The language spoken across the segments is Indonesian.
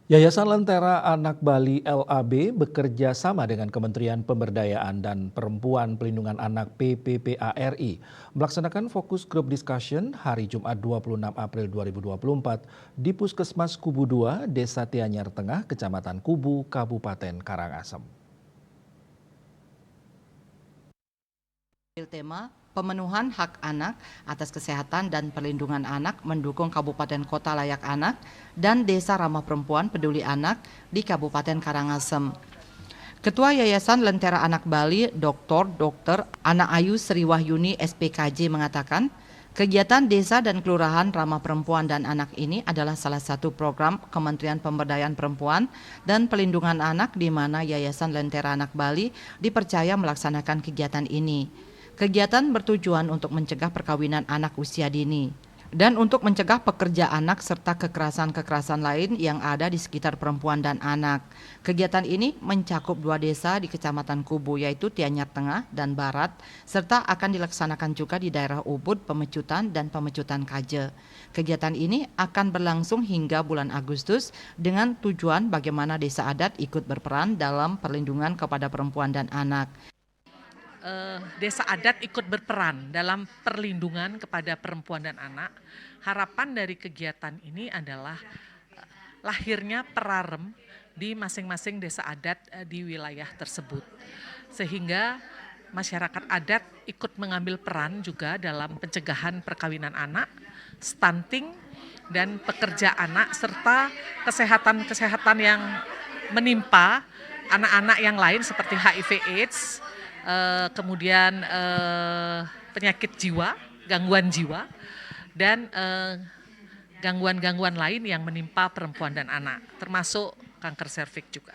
Yayasan Lentera Anak Bali LAB bekerja sama dengan Kementerian Pemberdayaan dan Perempuan Pelindungan Anak PPPARI melaksanakan fokus group discussion hari Jumat 26 April 2024 di Puskesmas Kubu 2, Desa Tianyar Tengah, Kecamatan Kubu, Kabupaten Karangasem. Tema pemenuhan hak anak atas kesehatan dan perlindungan anak mendukung Kabupaten Kota Layak Anak dan Desa Ramah Perempuan Peduli Anak di Kabupaten Karangasem. Ketua Yayasan Lentera Anak Bali, Dr. Ana Ayu Sri Wahyuni SPKJ mengatakan, kegiatan desa dan kelurahan ramah perempuan dan anak ini adalah salah satu program Kementerian Pemberdayaan Perempuan dan Pelindungan Anak di mana Yayasan Lentera Anak Bali dipercaya melaksanakan kegiatan ini. Kegiatan bertujuan untuk mencegah perkawinan anak usia dini dan untuk mencegah pekerja anak serta kekerasan-kekerasan lain yang ada di sekitar perempuan dan anak. Kegiatan ini mencakup 2 desa di Kecamatan Kubu yaitu Tianyar Tengah dan Barat serta akan dilaksanakan juga di daerah Ubud, Pemecutan dan Pemecutan Kaje. Kegiatan ini akan berlangsung hingga bulan Agustus dengan tujuan bagaimana desa adat ikut berperan dalam perlindungan kepada perempuan dan anak. Desa adat ikut berperan dalam perlindungan kepada perempuan dan anak. Harapan dari kegiatan ini adalah lahirnya perarem di masing-masing desa adat di wilayah tersebut. Sehingga masyarakat adat ikut mengambil peran juga dalam pencegahan perkawinan anak, stunting, dan pekerja anak, serta kesehatan-kesehatan yang menimpa anak-anak yang lain seperti HIV/AIDS, kemudian penyakit jiwa, gangguan jiwa, dan gangguan-gangguan lain yang menimpa perempuan dan anak, termasuk kanker serviks juga.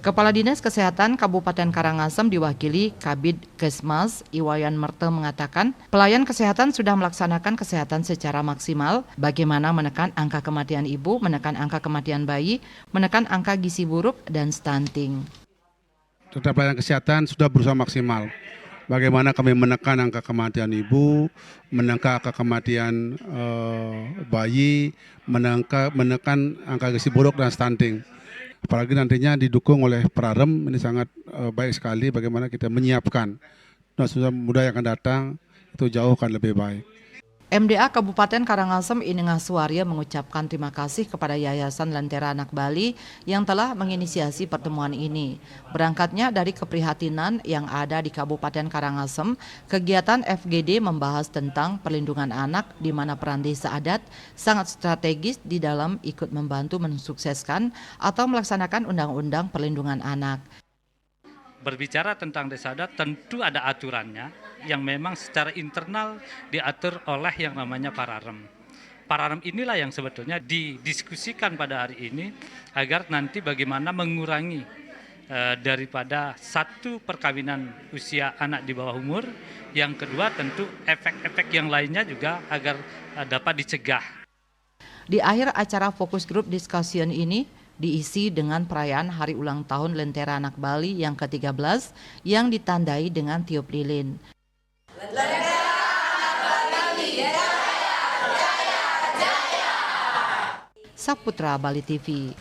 Kepala Dinas Kesehatan Kabupaten Karangasem diwakili Kabid Kesmas Iwayan Merte mengatakan, pelayan kesehatan sudah melaksanakan kesehatan secara maksimal, bagaimana menekan angka kematian ibu, menekan angka kematian bayi, menekan angka gizi buruk, dan stunting. Tetap pelayanan kesehatan sudah berusaha maksimal. Bagaimana kami menekan angka kematian ibu, menekan angka kematian bayi, menekan angka gizi buruk dan stunting. Apalagi nantinya didukung oleh Perarem, ini sangat baik sekali bagaimana kita menyiapkan. Nah, sudah muda yang akan datang itu jauh akan lebih baik. MDA Kabupaten Karangasem Inengah Suwarya mengucapkan terima kasih kepada Yayasan Lentera Anak Bali yang telah menginisiasi pertemuan ini. Berangkatnya dari keprihatinan yang ada di Kabupaten Karangasem, kegiatan FGD membahas tentang perlindungan anak di mana peran desa adat sangat strategis di dalam ikut membantu mensukseskan atau melaksanakan undang-undang perlindungan anak. Berbicara tentang desa adat tentu ada aturannya yang memang secara internal diatur oleh yang namanya Pararem. Pararem inilah yang sebetulnya didiskusikan pada hari ini agar nanti bagaimana mengurangi daripada satu perkawinan usia anak di bawah umur, yang kedua tentu efek-efek yang lainnya juga agar dapat dicegah. Di akhir acara fokus group discussion ini diisi dengan perayaan Hari Ulang Tahun Lentera Anak Bali yang ke-13 yang ditandai dengan tiup lilin. Saputra Bali TV.